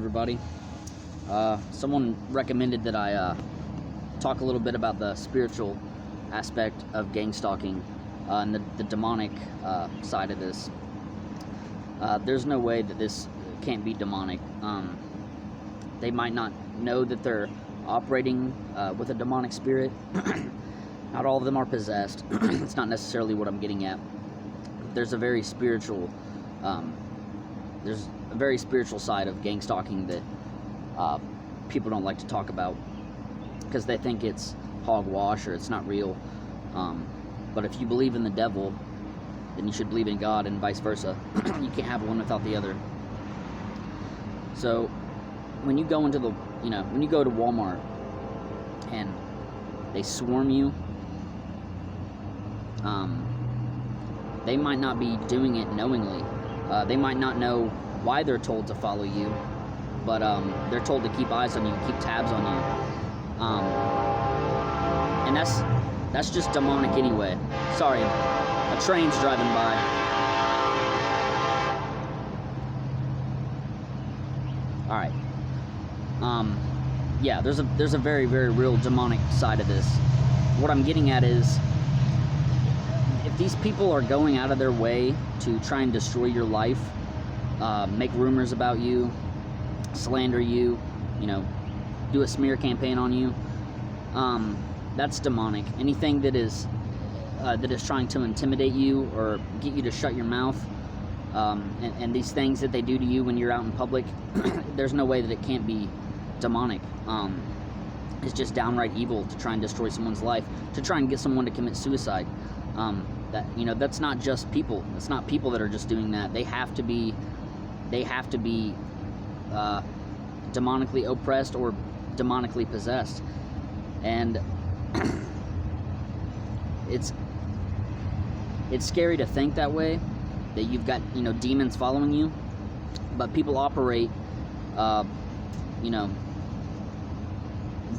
everybody. Someone recommended that I talk a little bit about the spiritual aspect of gang stalking and the demonic side of this. There's no way that this can't be demonic. They might not know that they're operating with a demonic spirit. Not all of them are possessed. It's not necessarily what I'm getting at. There's a very spiritual side of gang stalking that people don't like to talk about because they think it's hogwash or it's not real. But if you believe in the devil, then you should believe in God, and vice versa. You can't have one without the other. So when you go into when you go to Walmart and they swarm you, they might not be doing it knowingly. They might not know why they're told to follow you, but they're told to keep eyes on you, keep tabs on you, and that's just demonic anyway. Sorry, a train's driving by. All right. Yeah, there's a very, very real demonic side of this. What I'm getting at is, if these people are going out of their way to try and destroy your life, make rumors about you, slander you, do a smear campaign on you, that's demonic. Anything that is trying to intimidate you or get you to shut your mouth, and these things that they do to you when you're out in public, there's no way that it can't be demonic. It's just downright evil to try and destroy someone's life, to try and get someone to commit suicide. That's not just people. It's not people that are just doing that. They have to be demonically oppressed or demonically possessed. And it's scary to think that way, that you've got demons following you, but people operate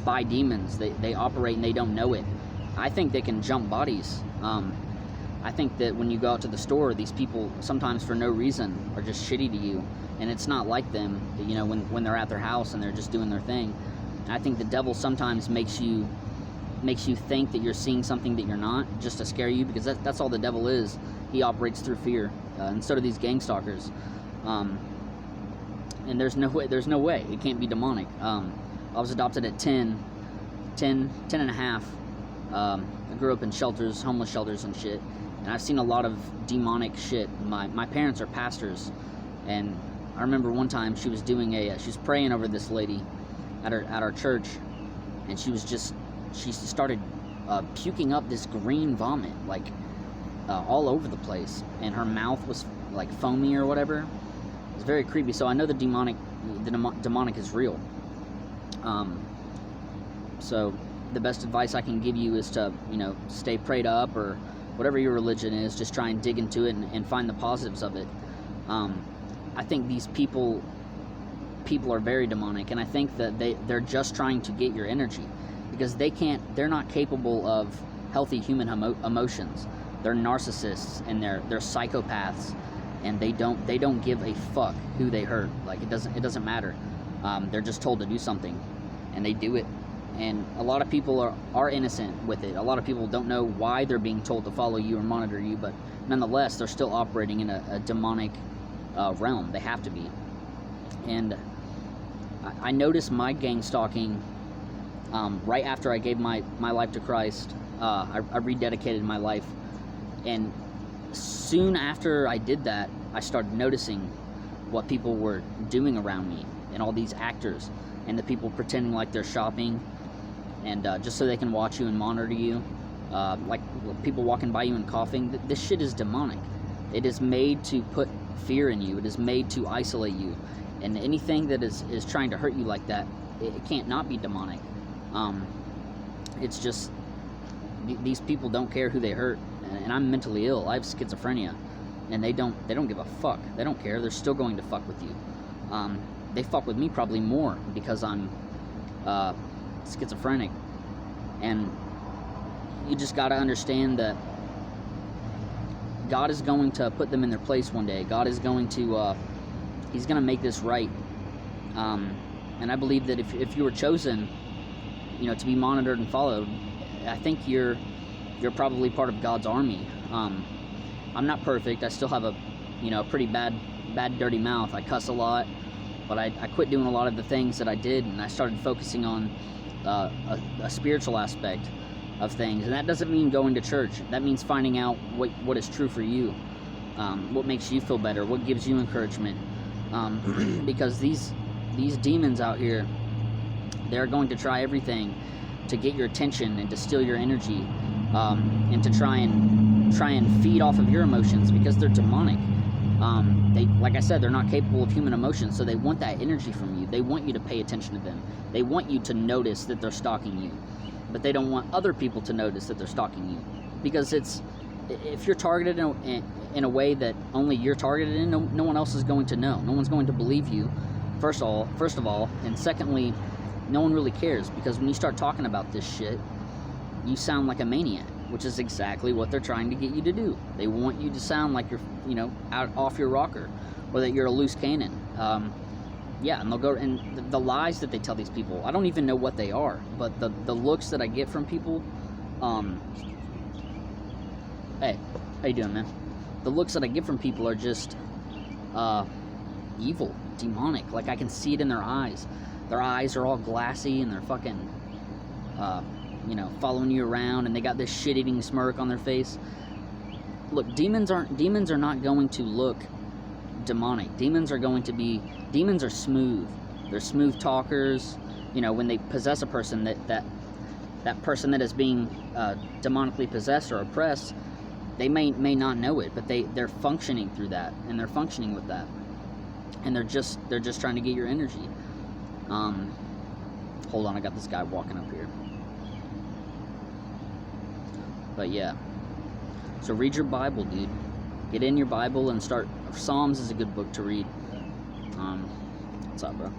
by demons. They operate and they don't know it. I think they can jump bodies. I think that when you go out to the store, these people sometimes for no reason are just shitty to you, and it's not like them, when they're at their house and they're just doing their thing. And I think the devil sometimes makes you think that you're seeing something that you're not, just to scare you, because that's all the devil is. He operates through fear, and so do these gang stalkers. And there's no way it can't be demonic. I was adopted at 10 and a half. I grew up in shelters, homeless shelters and shit, and I've seen a lot of demonic shit. My parents are pastors, and I remember one time she was praying over this lady at our church, and she started puking up this green vomit, all over the place, and her mouth was like foamy or whatever. It was very creepy. So I know the demonic is real. So the best advice I can give you is to stay prayed up, or whatever your religion is. Just try and dig into it and find the positives of it. I think these people are very demonic, and I think that they're just trying to get your energy, because they're not capable of healthy human emotions. They're narcissists, and they're psychopaths, and they don't give a fuck who they hurt. It doesn't matter. They're just told to do something, and they do it. And a lot of people are innocent with it. A lot of people don't know why they're being told to follow you or monitor you, but nonetheless, they're still operating in a demonic realm. They have to be. And I noticed my gang stalking right after I gave my life to Christ. I rededicated my life, and soon after I did that, I started noticing what people were doing around me, and all these actors, and the people pretending like they're shopping, and just so they can watch you and monitor you, like people walking by you and coughing. This shit is demonic. It is made to put fear in you. It is made to isolate you, and anything that is trying to hurt you like that, it can't not be demonic. It's just these people don't care who they hurt, and I'm mentally ill. I have schizophrenia, and they don't give a fuck. They don't care. They're still going to fuck with you. They fuck with me probably more because I'm schizophrenic. And you just got to understand that God is going to put them in their place one day. God is going to He's going to make this right. And I believe that if you were chosen, to be monitored and followed, I think you're probably part of God's army. I'm not perfect. I still have a pretty bad dirty mouth. I cuss a lot, but I quit doing a lot of the things that I did, and I started focusing on a spiritual aspect of things. And that doesn't mean going to church. That means finding out what is true for you, what makes you feel better, what gives you encouragement. Because these demons out here, they're going to try everything to get your attention and to steal your energy, and to try and feed off of your emotions, because they're demonic. They, like I said, they're not capable of human emotions, so they want that energy from you. They want you to pay attention to them. They want you to notice that they're stalking you, but they don't want other people to notice that they're stalking you, because if you're targeted in a way that only you're targeted in, no one else is going to know. No one's going to believe you, first of all, and secondly, no one really cares, because when you start talking about this shit, you sound like a maniac, which is exactly what they're trying to get you to do. They want you to sound like you're, out off your rocker, or that you're a loose cannon. And they'll go, and the lies that they tell these people, I don't even know what they are, but the looks that I get from people, hey, how you doing, man? The looks that I get from people are just evil, demonic. Like, I can see it in their eyes. Their eyes are all glassy, and they're fucking following you around, and they got this shit-eating smirk on their face. Look, demons are not going to look demonic. Demons are smooth. They're smooth talkers. When they possess a person, that person that is being demonically possessed or oppressed, they may not know it, but they're functioning through that, and they're functioning with that, and they're just trying to get your energy. Hold on, I got this guy walking up here. But yeah, so read your Bible, dude. Get in your Bible and start. Psalms is a good book to read. What's up, bro?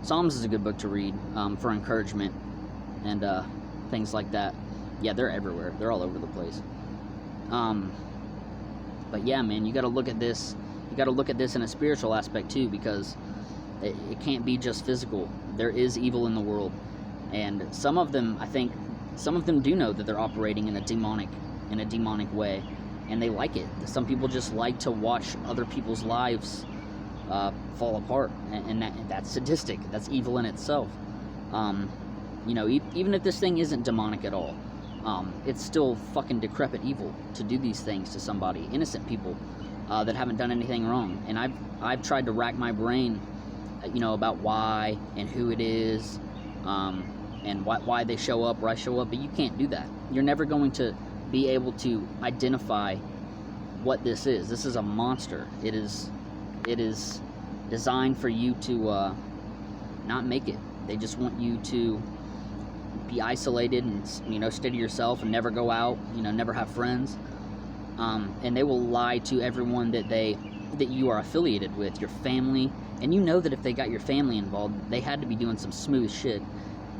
Psalms is a good book to read for encouragement and things like that. Yeah, they're everywhere. They're all over the place. But yeah, man, you got to look at this. You got to look at this in a spiritual aspect too, because it can't be just physical. There is evil in the world. And some of them do know that they're operating in a demonic way, and they like it. Some people just like to watch other people's lives fall apart, and that's sadistic. That's evil in itself. Even if this thing isn't demonic at all, it's still fucking decrepit evil to do these things to somebody, innocent people that haven't done anything wrong. And I've tried to rack my brain, about why and who it is. And why they show up, or I show up, but you can't do that. You're never going to be able to identify what this is. This is a monster. It is designed for you to not make it. They just want you to be isolated and stay to yourself and never go out. Never have friends. And they will lie to everyone that you are affiliated with, your family. And that if they got your family involved, they had to be doing some smooth shit.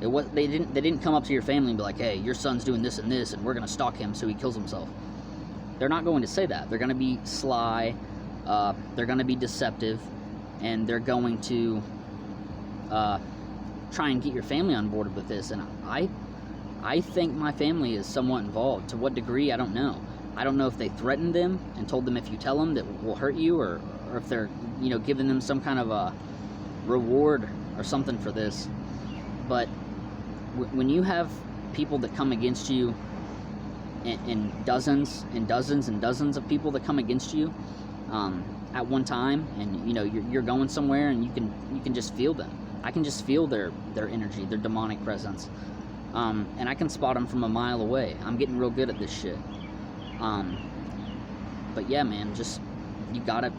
They didn't come up to your family and be like, hey, your son's doing this and this, and we're going to stalk him so he kills himself. They're not going to say that. They're going to be sly, they're going to be deceptive, and they're going to try and get your family on board with this. And I think my family is somewhat involved. To what degree, I don't know. I don't know if they threatened them and told them if you tell them that will hurt you, or if they're giving them some kind of a reward or something for this. But when you have people that come against you, and dozens and dozens and dozens of people that come against you at one time, and you're going somewhere, and you can just feel them. I can just feel their energy, their demonic presence, and I can spot them from a mile away. I'm getting real good at this shit. But yeah, man, just you gotta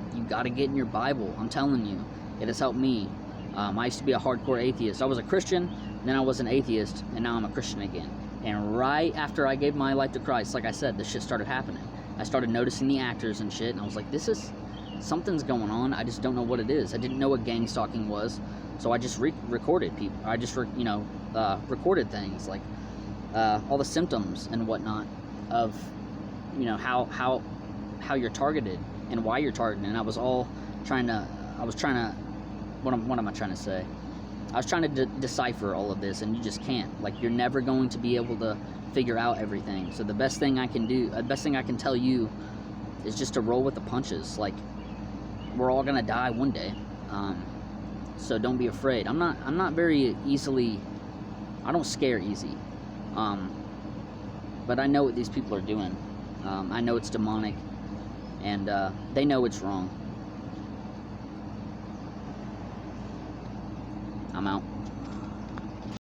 get in your Bible. I'm telling you, it has helped me. I used to be a hardcore atheist. I was a Christian, then I was an atheist, and now I'm a Christian again. And right after I gave my life to Christ, like I said, this shit started happening. I started noticing the actors and shit, and I was like, something's going on. I just don't know what it is. I didn't know what gang stalking was, so I just recorded people. I just recorded things, like all the symptoms and whatnot of how you're targeted and why you're targeting. And I was trying to, what am I trying to say? I was trying to decipher all of this, and you just can't. Like, you're never going to be able to figure out everything. So the best thing I can tell you is just to roll with the punches. Like, we're all gonna die one day, so don't be afraid. I'm not very easily. I don't scare easy, but I know what these people are doing. I know it's demonic, and they know it's wrong. I'm out.